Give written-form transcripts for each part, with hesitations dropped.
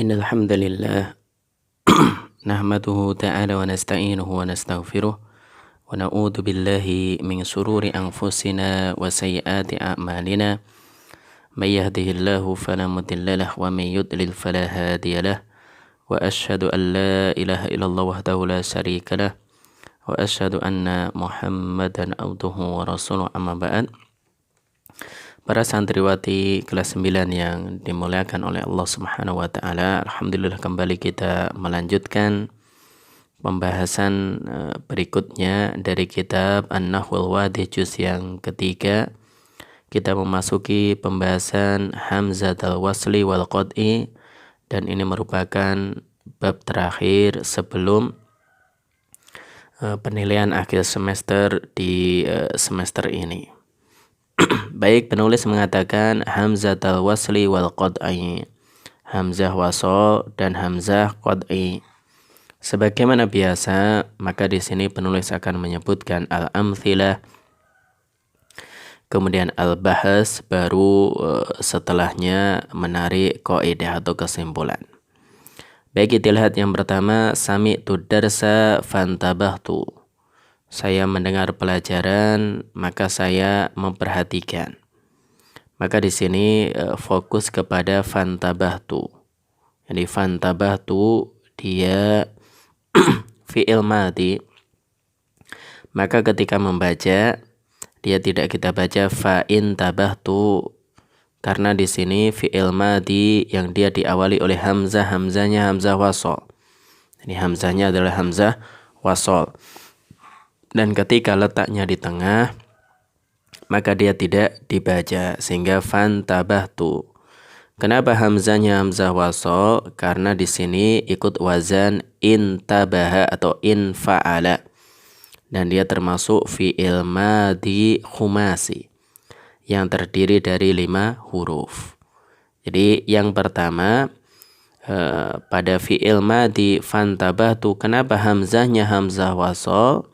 إن الحمد لله نحمده تعالى ونستعينه ونستغفره ونعوذ بالله من شرور أنفسنا وسيئات أعمالنا من يهده الله فلا مضل له ومن يضلل فلا هادي له وأشهد أن لا إله إلا الله وحده لا شريك له وأشهد أن محمدا عبده ورسوله أما بعد. Para santriwati kelas 9 yang dimuliakan oleh Allah Subhanahu wa taala, alhamdulillah kembali kita melanjutkan pembahasan berikutnya dari kitab An-Nahwul Wadih juz yang ketiga. Kita memasuki pembahasan hamzatul wasli wal qad'i, dan ini merupakan bab terakhir sebelum penilaian akhir semester di semester ini. Baik, penulis mengatakan hamzatul wasli wal qad'i, hamzah wasol dan hamzah qad'i. Sebagaimana biasa, maka di sini penulis akan menyebutkan al-amthilah, kemudian al-bahas, baru setelahnya menarik kaidah atau kesimpulan. Baik, kita lihat yang pertama, sami'tu darsa fantabahtu. Saya mendengar pelajaran, maka saya memperhatikan. Maka di sini fokus kepada fantabahtu. Jadi fantabahtu dia fi'il madhi. Maka ketika membaca, dia tidak kita baca fa'in tabahtu, karena di sini fi'il madhi yang dia diawali oleh hamzah, hamzahnya hamzah wasol. Jadi hamzahnya adalah hamzah wasol. Dan ketika letaknya di tengah, maka dia tidak dibaca, sehingga fantabahtu. Kenapa hamzahnya hamzah wasol? Karena di sini ikut wazan intabaha atau infa'ala, dan dia termasuk fi'il madhi khumasi yang terdiri dari 5 huruf. Jadi yang pertama, pada fi'il madhi fantabahtu, kenapa hamzahnya hamzah wasol?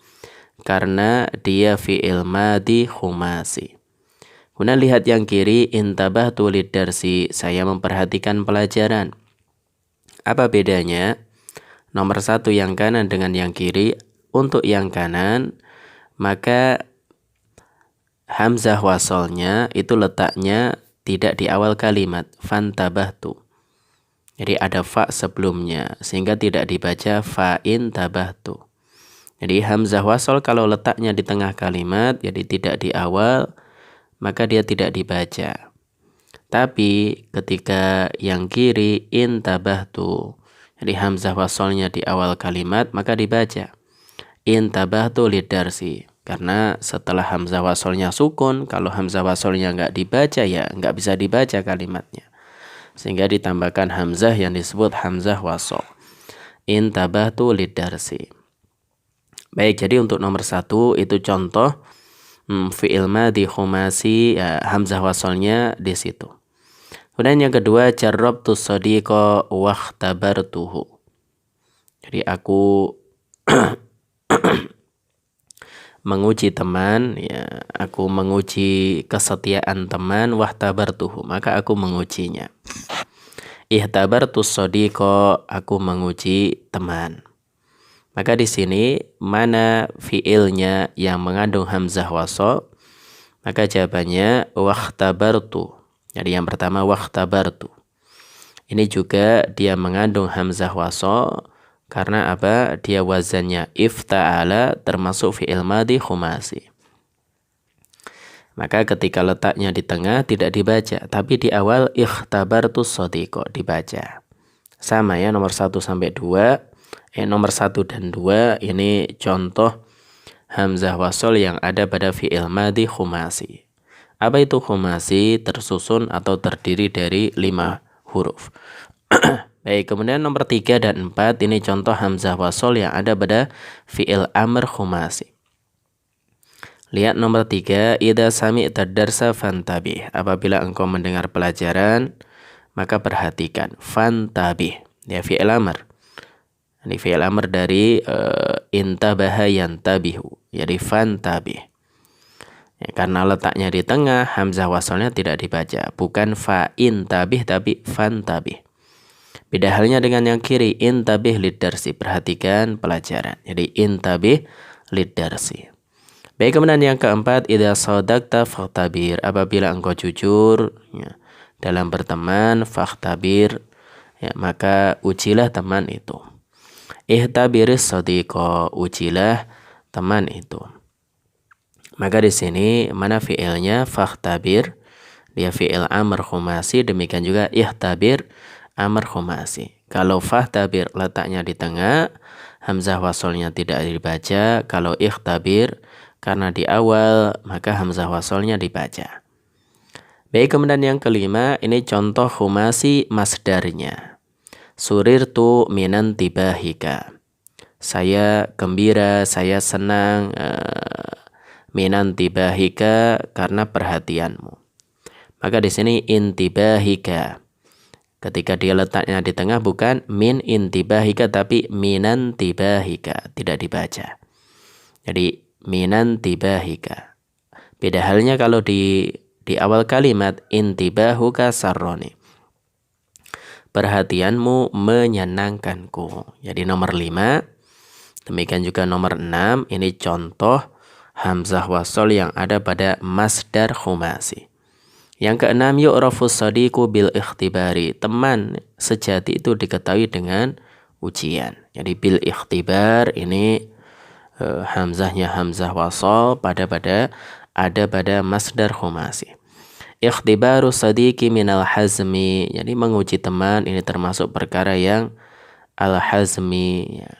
Karena dia fi'il madhi khumasi. Kemudian lihat yang kiri, intabahtu lidarsi, saya memperhatikan pelajaran. Apa bedanya? Nomor 1 yang kanan dengan yang kiri. Untuk yang kanan, maka hamzah wasolnya itu letaknya tidak di awal kalimat fantabahtu. Jadi ada fa sebelumnya, sehingga tidak dibaca fa'in tabahtu. Jadi hamzah wasol kalau letaknya di tengah kalimat, jadi tidak di awal, maka dia tidak dibaca. Tapi ketika yang kiri intabahtu, jadi hamzah wasolnya di awal kalimat, maka dibaca intabahtu lidarsi. Karena setelah hamzah wasolnya sukun, kalau hamzah wasolnya nggak dibaca, ya nggak bisa dibaca kalimatnya. Sehingga ditambahkan hamzah yang disebut hamzah wasol. Intabahtu lidarsi. Baik, jadi untuk nomor 1 itu contoh fi'il madhi khumasi, hamzah wasolnya di situ. Kemudian yang kedua, jarrabtu shadiqa wakhtabartuhu. Jadi aku menguji teman, ya, aku menguji kesetiaan teman, wakhtabartuhu, maka aku mengujinya. Ihtabartu shadiqa, aku menguji teman. Maka di sini mana fiilnya yang mengandung hamzah wasol? Maka jawabannya wakhtabartu. Jadi yang pertama wakhtabartu. Ini juga dia mengandung hamzah wasol karena apa? Dia wazannya ifta'ala, termasuk fiil madhi khumasi. Maka ketika letaknya di tengah tidak dibaca, tapi di awal ikhtabartu shadiqa dibaca. Sama ya, nomor 1 sampai 2. Nomor 1 dan 2 ini contoh hamzah wasol yang ada pada fi'il madhi khumasi. Apa itu khumasi? Tersusun atau terdiri dari 5 huruf. Baik, kemudian nomor 3 dan 4 ini contoh hamzah wasol yang ada pada fi'il amr khumasi. Lihat nomor 3, idza sami'ta darsa fantabih. Apabila engkau mendengar pelajaran, maka perhatikan. Fantabih, ya fi'il amr. Ini fi'il amr dari intabaha yantabihu, jadi fantabih. Ya, karena letaknya di tengah, hamzah wasolnya tidak dibaca. Bukan fa'in tabih, tapi fantabih. Beda halnya dengan yang kiri, intabih lidarsi, perhatikan pelajaran. Jadi intabih lidarsi. Baik, kemudian yang keempat, idza shadaqta fakhtabir, apabila engkau jujur ya, dalam berteman, fakhtabir, ya, maka ujilah teman itu. Ihtabiris shadiqa, ujilah teman itu. Maka di sini mana fi'ilnya fakhtabir, dia fi'il amr khumasi, demikian juga ihtabir amr khumasi. Kalau fakhtabir letaknya di tengah, hamzah wasolnya tidak dibaca. Kalau ikhtabir karena di awal, maka hamzah wasolnya dibaca. Baik, kemudian yang kelima, ini contoh khumasi masdarnya. Surirtu minan tibahika. Saya gembira, saya senang minan tibahika karena perhatianmu. Maka di sini intibahika. Ketika dia letaknya di tengah bukan min intibahika tapi minan tibahika, tidak dibaca. Jadi minan tibahika. Beda halnya kalau di awal kalimat intibahuka sarroni. Perhatianmu menyenangkanku. Jadi nomor 5. Demikian juga nomor 6. Ini contoh hamzah wasol yang ada pada masdar khumasi. Yang keenam, yu'rafus shadiqu bil ikhtibari. Teman sejati itu diketahui dengan ujian. Jadi bil ikhtibar ini hamzahnya hamzah wasol ada pada masdar khumasi. Ikhtibaru sadiqi minal hazmi. Jadi menguji teman ini termasuk perkara yang al-hazmi ya.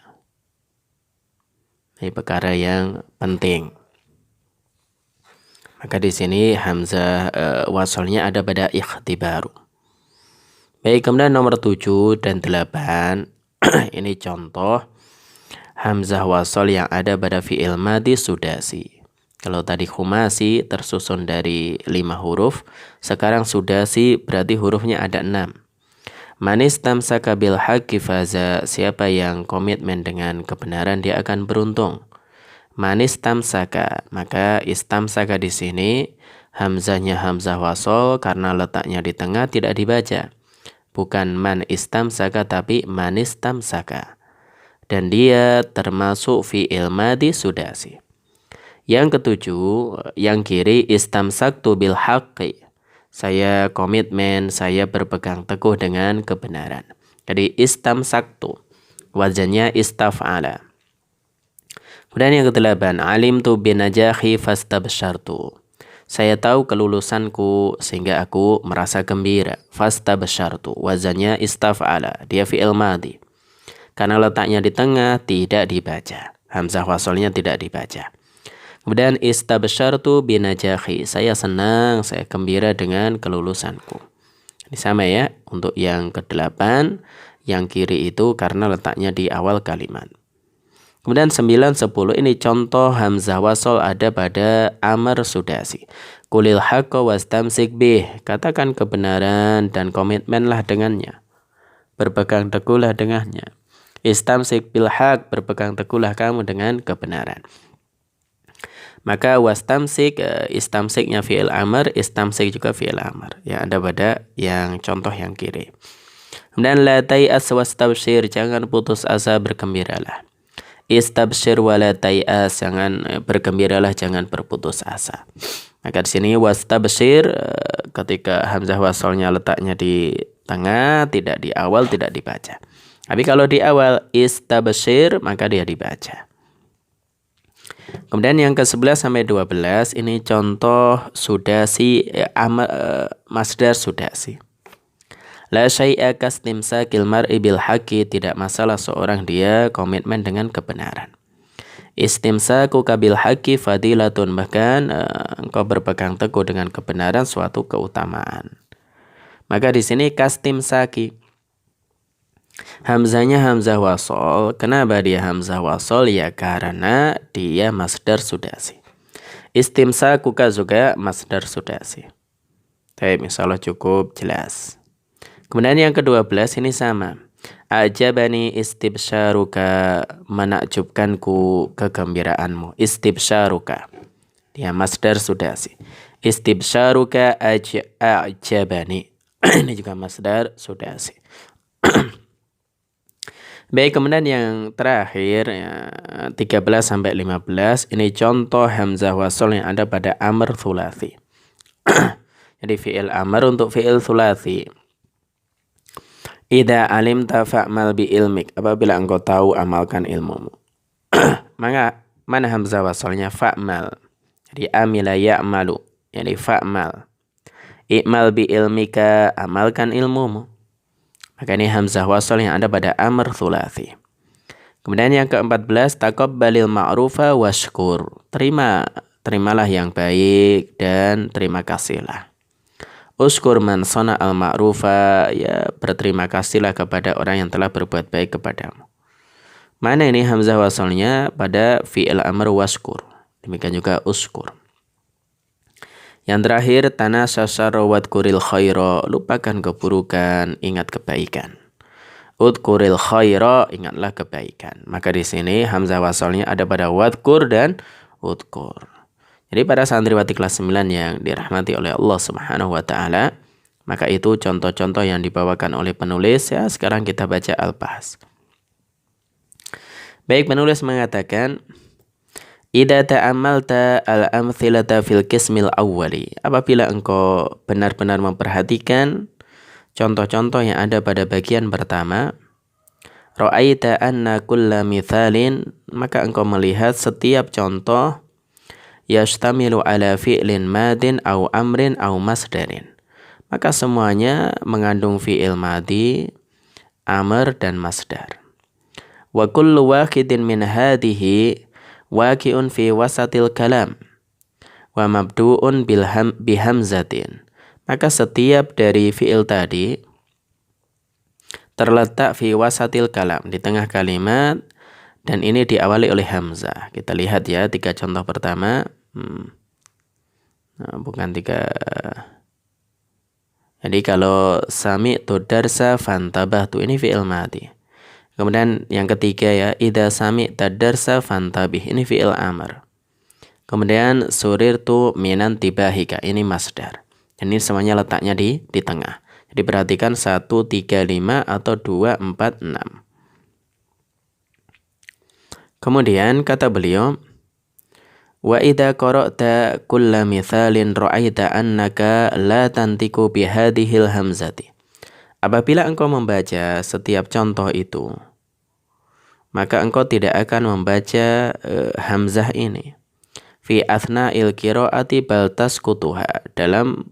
Ini perkara yang penting. Maka di sini hamzah wasolnya ada pada ikhtibaru. Baik, kemudian nomor 7 dan 8 ini contoh hamzah wasol yang ada pada fi'il madhi sudasi. Kalau tadi khumasi tersusun dari 5 huruf, sekarang sudasi berarti hurufnya ada 6. Manis tamsaka bil haqqi faza, siapa yang komitmen dengan kebenaran dia akan beruntung. Manis tamsaka, maka istamsaka di sini hamzahnya hamzah wasol karena letaknya di tengah tidak dibaca. Bukan man istamsaka tapi manis tamsaka. Dan dia termasuk fi'il madhi sudasi. Yang ketujuh, yang kiri istamsaktu bil haqqi. Saya komitmen, saya berpegang teguh dengan kebenaran. Jadi istamsaktu, wazannya istaf'ala. Kemudian yang ke-8, alimtu binajahi fastabsyartu. Saya tahu kelulusanku sehingga aku merasa gembira. Fastabsyartu, wazannya istaf'ala, dia fi'il madhi. Karena letaknya di tengah tidak dibaca. Hamzah wasolnya tidak dibaca. Kemudian istabsyartu binajahi, saya senang, saya gembira dengan kelulusanku. Ini sama ya, untuk yang ke-8, yang kiri itu karena letaknya di awal kalimat. Kemudian 9, 10 ini contoh hamzah wasol ada pada amr sudasi. Qulil haqqa wastamsik bih, katakan kebenaran dan komitmenlah dengannya. Berpegang teguhlah dengannya. Istamsik bil haq, berpegang teguhlah kamu dengan kebenaran. Maka wastamsik, istamsiknya fi'il amr, istamsik juga fi'il amr. Yang ada pada yang contoh yang kiri. Kemudian la tai'as wastabsyir, jangan putus asa, bergembiralah. Istabsyir wala tai'as, jangan bergembiralah, jangan berputus asa. Maka di sini wastabsyir ketika hamzah wasolnya letaknya di tengah, tidak di awal, tidak dibaca. Tapi kalau di awal istabsyir maka dia dibaca. Kemudian yang ke-11 sampai 12 ini contoh sudasi masdar sudasi. La syai'a kastimsakil mar'i bil haqqi, tidak masalah seorang dia komitmen dengan kebenaran. Istimsaku kabil haqqi fadilatun, bahkan engkau berpegang teguh dengan kebenaran suatu keutamaan. Maka di sini kastimsaki, hamzahnya hamzah wasol. Kenapa dia hamzah wasol? Ya karena dia masdar sudasi. Istimsakuka juga masdar sudasi. Baik, misalnya cukup jelas. Kemudian yang ke-12 ini sama. Ajabani istibsyaruka, menakjubkanku kegembiraanmu. Istibsyaruka, dia masdar sudasi. Istibsyaruka ajabani, ini juga masdar sudasi. Baik, kemudian yang terakhir ya, 13 sampai 15 ini contoh hamzah wasl yang ada pada amr thulathi. Jadi fi'il amr untuk fi'il thulathi. Idza alimta fa'mal bi ilmik. Apabila engkau tahu, amalkan ilmumu. Maka mana hamzah wasalnya? Fa'mal. Jadi amila ya'malu. Jadi fa'mal. I'mal bi ilmika, amalkan ilmumu. Maka ini hamzah wasal yang ada pada amr thulathi. Kemudian yang ke-14, taqabbalil ma'rufa washkur. Terimalah yang baik dan terima kasihlah. Uskur man sana'al ma'rufa, ya berterima kasihlah kepada orang yang telah berbuat baik kepadamu. Mana ini hamzah wasalnya? Pada fi'il amr washkur. Demikian juga uskur. Yang terakhir, tanasasara wadkuril khaira, lupakan keburukan, ingat kebaikan. Udkuril khaira, ingatlah kebaikan. Maka di sini hamzah wasalnya ada pada wadkur dan udkur. Jadi pada santriwati kelas 9 yang dirahmati oleh Allah Subhanahu wa taala, maka itu contoh-contoh yang dibawakan oleh penulis. Ya, sekarang kita baca al-bahs. Baik, penulis mengatakan, idza ta'ammalta al-amthilata fil qismil awwali. Apabila engkau benar-benar memperhatikan contoh-contoh yang ada pada bagian pertama, ra'aita anna kulla mithalin, maka engkau melihat setiap contoh yastamilu ala fi'lin madin au amrin au masdarin. Maka semuanya mengandung fi'il madi, amr dan masdar. Wa kullu wahidin min hadhihi waqi'un fi wasatil kalam wa mabdu'un bihamzatin. Maka setiap dari fi'il tadi terletak fi wasatil kalam, di tengah kalimat, dan ini diawali oleh hamzah. Kita lihat ya 3 contoh pertama. Bukan 3. Jadi kalau sami'tu darsa fantabahtu, ini fi'il madi. Kemudian yang ketiga ya, idza sami'ta darsa fantabih, ini fi'il amr. Kemudian surirtu minan tibahika, ini masdar. Dan ini semuanya letaknya di tengah. Jadi perhatikan 1, 3, 5 atau 2, 4, 6. Kemudian kata beliau, wa idza qara'ta kulla mithalin ra'aita annaka la tantiku bihadhil hamzati. Apabila engkau membaca setiap contoh itu, maka engkau tidak akan membaca hamzah ini. Fi athna'il qira'ati bal tasqutuha, dalam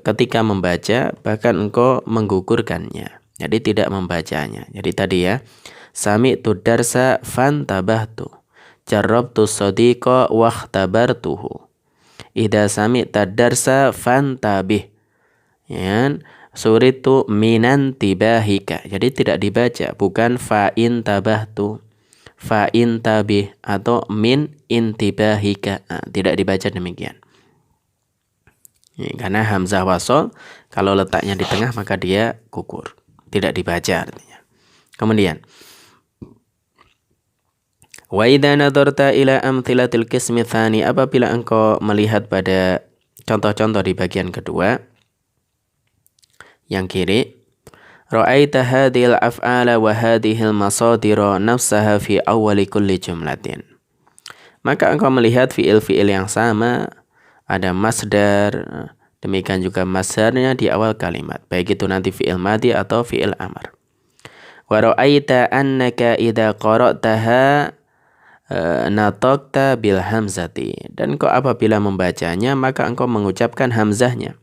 ketika membaca bahkan engkau menggugurkannya. Jadi tidak membacanya. Jadi tadi ya, sami'tu darsa fantabahtu, jarrabtu sadiqa wakhtabartuhu. Idza sami'ta darsa fantabih, ya, suritu minan tibahika. Jadi tidak dibaca, bukan fa'in tabahtu, fa'in tabih atau min intibahika. Tidak dibaca demikian. Ya, karena hamzah wasol kalau letaknya di tengah maka dia gugur, tidak dibaca artinya. Kemudian wa idza nadarta ila amthilatil qismi tsani, apabila engkau melihat pada contoh-contoh di bagian kedua yang kiri, ra'aita hadhil af'ala wa hadhil masadira nafsaha fi awwali kulli jumlatin. Maka engkau melihat fi'il-fi'il yang sama, ada masdar, demikian juga masdarnya di awal kalimat, baik itu nanti fi'il madi atau fi'il amr. Wa ra'aita annaka idza qara'taha nataqta bil hamzati, dan engkau apabila membacanya maka engkau mengucapkan hamzahnya.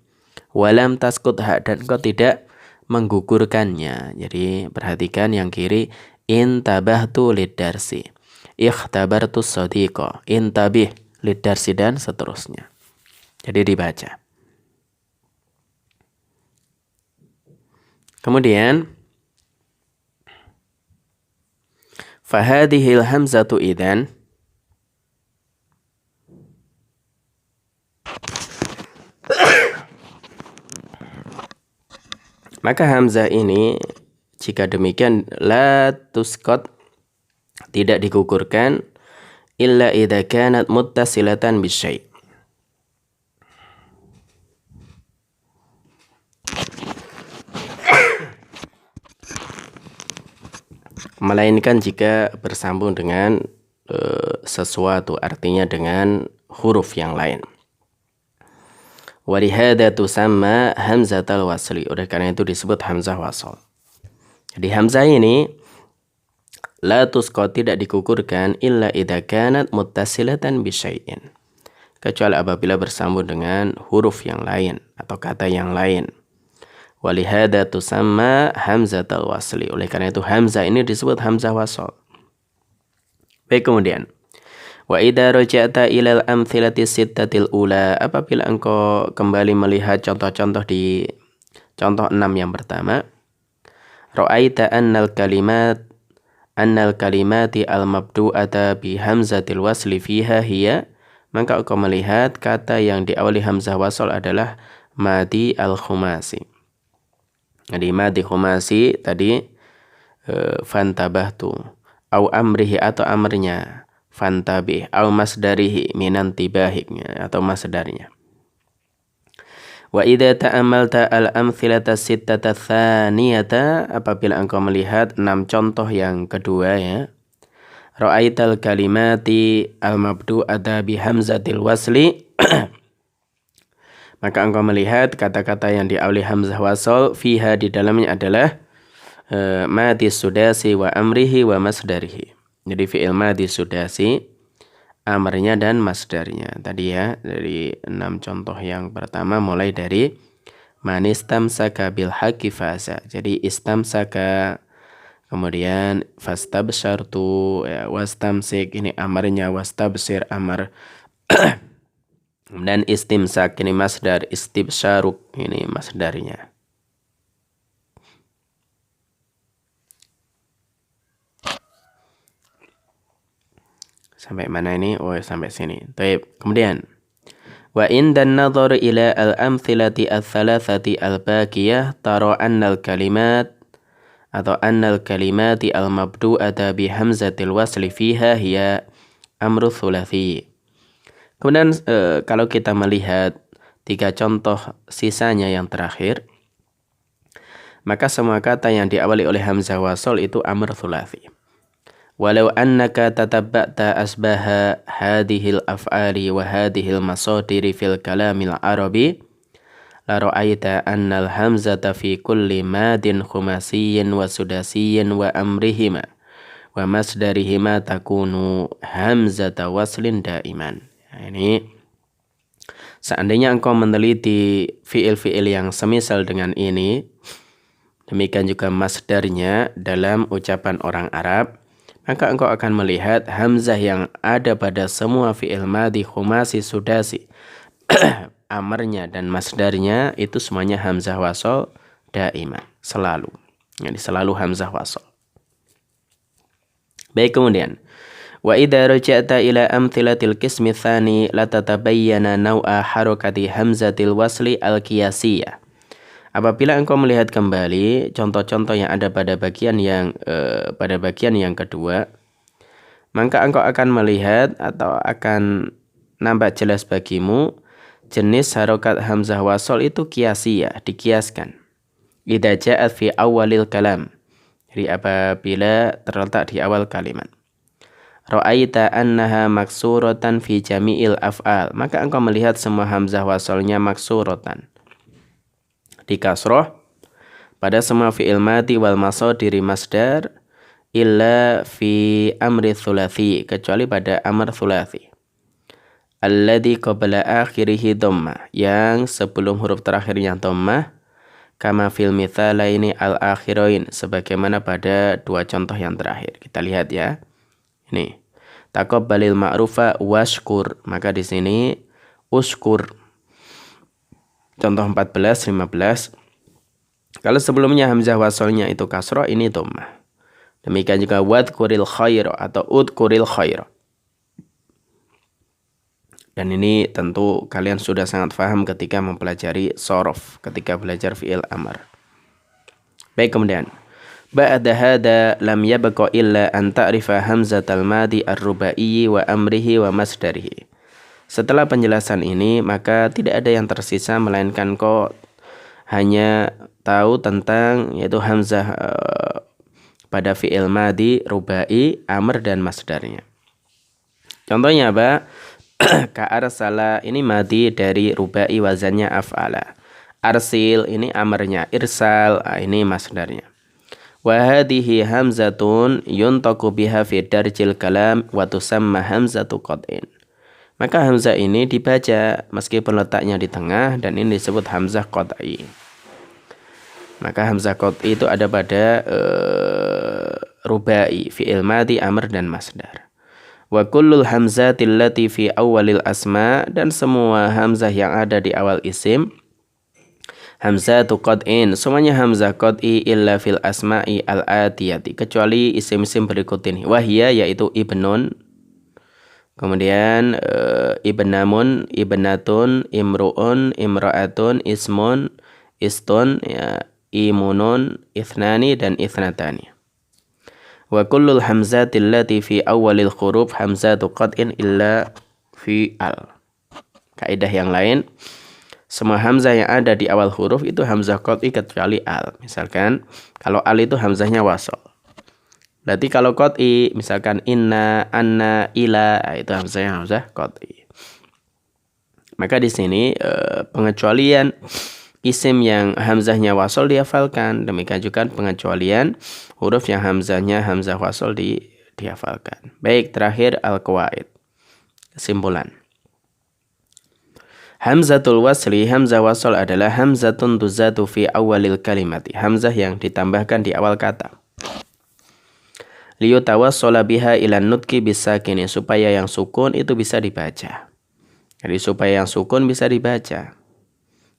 Walam taskutha, dan engkau tidak menggugurkannya. Jadi perhatikan yang kiri, intabahtu lidarsi, ikhtabartu sadiqa, intabih lidarsi, dan seterusnya. Jadi dibaca. Kemudian fahadihil hamzatu idzan, maka hamzah ini jika demikian la tusqat, tidak digugurkan, illa idza kanat muttasilatan bisyai'. melainkan jika bersambung dengan sesuatu, artinya dengan huruf yang lain. Walihada tusamma hamzatul wasli. Oleh karena itu disebut hamzah wasl. Jadi hamzah ini la tusqa, tidak dikukurkan illa idza kanat muttasilatan bi syai'in. Kecuali apabila bersambung dengan huruf yang lain atau kata yang lain. Walihada tusamma hamzatul wasli. Oleh karena itu hamzah ini disebut hamzah wasl. Baik, kemudian wa idza raja'ta ilal amthilati sittatil ula, apabila engkau kembali melihat contoh-contoh di contoh 6 yang pertama, ra'aita annal kalimati al mabdu'ata bi hamzatil wasli fiha hiya, maka engkau melihat kata yang diawali hamzah wasl adalah madi al khumasi. Jadi madi khumasi tadi fantabahtu, au amrihi atau amrnya, fantabih, au masdarihi minan tibahiknya atau masdarnya. Wa idza ta'ammalta al-amthilata sittata tsaniyata, apabila engkau melihat 6 contoh yang kedua ya, ra'aital kalimati al-mabdu'ata bi hamzatil wasli maka engkau melihat kata-kata yang diawali hamzah wasl fiha, di dalamnya adalah madi sudasi wa amrihi wa masdarihi. Jadi fi'il madi sudasi, amarnya dan masdarnya. Tadi ya, dari 6 contoh yang pertama mulai dari man istamsaka bil haqqi faza. Jadi istamsaka, kemudian fastabsyartu ya, wastamsik ini amarnya, wastabsir amar. Dan istimsak ini masdar, istibsyaruk ini masdarnya. Sampai mana ini? Oh, sampai sini. Baik. Kemudian wa indan nadhar ila al-amthilati al-thalathati al-baqiyah tara annal kalimat atau annal kalimati al-mabdu'ata bi hamzatil wasli fiha hiya amru thulathi. Kemudian kalau kita melihat 3 contoh sisanya yang terakhir, maka semua kata yang diawali oleh hamzah wasl itu amr thulathi. Walau annaka tatabba'ta asbaha hadhil af'ali wa hadhil masadiri fil kalamil arabi la ra'aita annal hamzata fi kulli madin khumasiyyin wa sudasiyyin wa amrihima wa masdarihima takunu hamzata waslin daiman. Nah, ini seandainya engkau meneliti fi'il-fi'il yang semisal dengan ini, demikian juga masdarnya dalam ucapan orang Arab, maka engkau akan melihat hamzah yang ada pada semua fi'il madhi, khumasi, sudasi, amarnya dan masdarnya itu semuanya hamzah wasl daima, selalu. Jadi selalu hamzah wasl. Baik, kemudian wa idza raja'ta ila amthilatil qismi tsani la tatabayyana naw'a harakati hamzatil wasli al-qiyasiyah. Apabila engkau melihat kembali contoh-contoh yang ada pada bagian yang kedua, maka engkau akan melihat atau akan nampak jelas bagimu jenis harokat hamzah wasl itu qiyasiyah, dikiaskan. Idza ja'at fi awalil kalam. Jadi apabila terletak di awal kalimat. Ra'aita annaha maksuratan fi jami'il af'al. Maka engkau melihat semua hamzah waslnya maksuratan, di kasroh pada semua fi'il madi wal masadiri masdar illa fi amri thulathi, kecuali pada amr thulathi alladhi qabla akhirihi dhammah, yang sebelum huruf terakhirnya dhammah, kama fil mithalaini al akhirain, sebagaimana pada 2 contoh yang terakhir. Kita lihat ya. Ini taqabbalil ma'rufa washkur, maka di sini uskur. Contoh 14, 15. Kalau sebelumnya hamzah waslnya itu kasroh, ini dhammah. Demikian juga wadhkuril khair atau udhkuril khair. Dan ini tentu kalian sudah sangat paham ketika mempelajari shorof, ketika belajar fi'il amr. Baik, kemudian ba'da hada lam yabqa illa an ta'rifa hamzatal madi ar-rubai wa amrihi wa masdarihi. Setelah penjelasan ini, maka tidak ada yang tersisa melainkan kau hanya tahu tentang yaitu hamzah pada fi'il madhi rubai, amr dan masdarnya. Contohnya apa? Ka arsala ini madhi dari rubai wazannya af'ala. Arsil ini amarnya, irsal ini masdarnya. Wa hadhihi hamzatun yuntaqu biha fi darjil kalam wa tusamma hamzatu qat'in. Maka hamzah ini dibaca meskipun letaknya di tengah dan ini disebut hamzah qat'i. Maka hamzah qat'i itu ada pada rubai, fi'il madhi, amr dan masdar. Wa kullul hamzatil lati fi awalil asma, dan semua hamzah yang ada di awal isim hamzatu qat'in, semuanya hamzah qat'i illa fil asma'i al-atiyati, kecuali isim-isim berikut ini. Wahia yaitu ibnun, kemudian ibnamun, ibnatun, imru'un, imra'atun, ismun, istun, ya, imunun, ithnani dan ithnatani. Wa kullul hamzatil lati fi awalil huruf hamzatu qat'in illa fi al. Kaidah yang lain, semua hamzah yang ada di awal huruf itu hamzah qat'i kecuali al. Misalkan kalau al itu hamzahnya wasol. Berarti kalau qat'i misalkan inna, anna, ila, itu hamzahnya hamzah qat'i. Maka di sini pengecualian isim yang hamzahnya wasol dihafalkan. Demikian juga pengecualian huruf yang hamzahnya hamzah wasol dihafalkan. Baik, terakhir al-qawaid. Kesimpulan. Hamzatul wasli, hamzah wasl adalah hamzatun tuzatu fi awalil kalimati, hamzah yang ditambahkan di awal kata. Liyutawassala biha ilan nutki bisakini, supaya yang sukun itu bisa dibaca. Jadi supaya yang sukun bisa dibaca.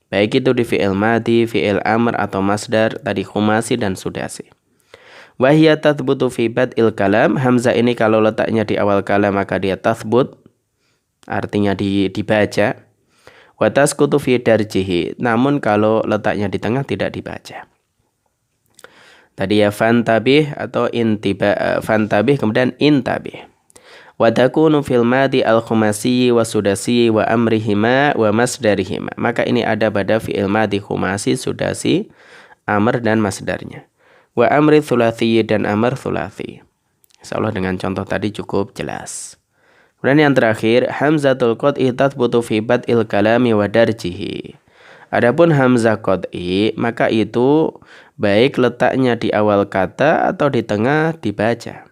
Baik itu di fi'il madhi, fi'il amr atau masdar, tadi khumasi dan sudasi. Wahya tathbutu fi bad'il kalam, hamzah ini kalau letaknya di awal kalam maka dia tathbut, artinya dibaca. Wa tasqutu fi darjihi, namun kalau letaknya di tengah tidak dibaca. Tadi ya fantabih atau intiba, fantabih kemudian intabih. Wa takunu fil madhi al-khumasi wa sudasi wa amrihima wa masdarihima. Maka ini ada pada fi'il madhi khumasi, sudasi, amr dan masdarnya. Wa amri thulathi dan amr thulathi. Insyaallah dengan contoh tadi cukup jelas. Kemudian yang terakhir, hamzatul qat'i tathbutu fi bad'il kalami wa darjihi. Adapun hamzah qat'i, maka itu baik letaknya di awal kata atau di tengah dibaca.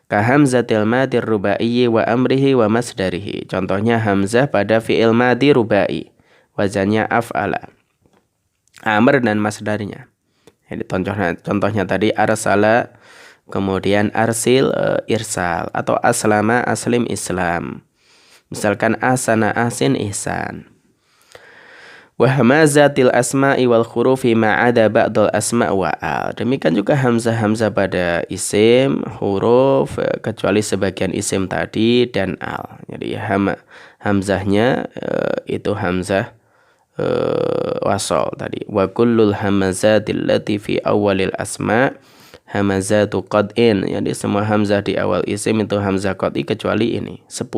Ka hamzatil madhi rubai wa amrihi wa masdarihi. Contohnya hamzah pada fi'il madhi rubai, wazannya af'ala, amr dan masdarnya. Jadi contohnya tadi arsala, kemudian arsil, irsal, atau aslama, aslim, islam. Misalkan asana, ahsin, ihsan. Wa hamazatil asma'i wal khurufi ma'ada ba'dal asma' wa al. Demikian juga hamzah-hamzah pada isim, huruf, kecuali sebagian isim tadi dan al. Jadi hamzahnya itu hamzah wasol tadi. Wa kullul hamazatil lati fi awalil asma' hamazatu qad'in, jadi semua hamzah di awal isim itu hamzah qad'i kecuali ini 10.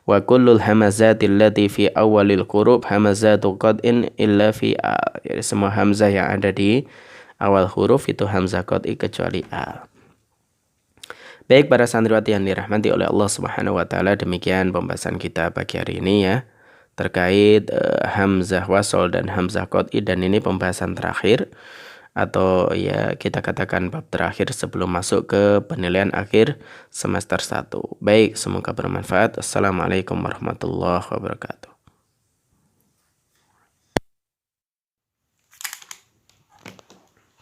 Wa kullul hamazatil lati fi awalil huruf hamazatu qad'in illa fi al, jadi semua hamzah yang ada di awal huruf itu hamzah qad'i kecuali al. Baik para santriwati yang dirahmati oleh Allah Subhanahu wa taala, demikian pembahasan kita pagi hari ini ya terkait hamzah wasol dan hamzah qad'i, dan ini pembahasan terakhir atau ya kita katakan bab terakhir sebelum masuk ke penilaian akhir semester 1. Baik, semoga bermanfaat. Assalamualaikum warahmatullahi wabarakatuh.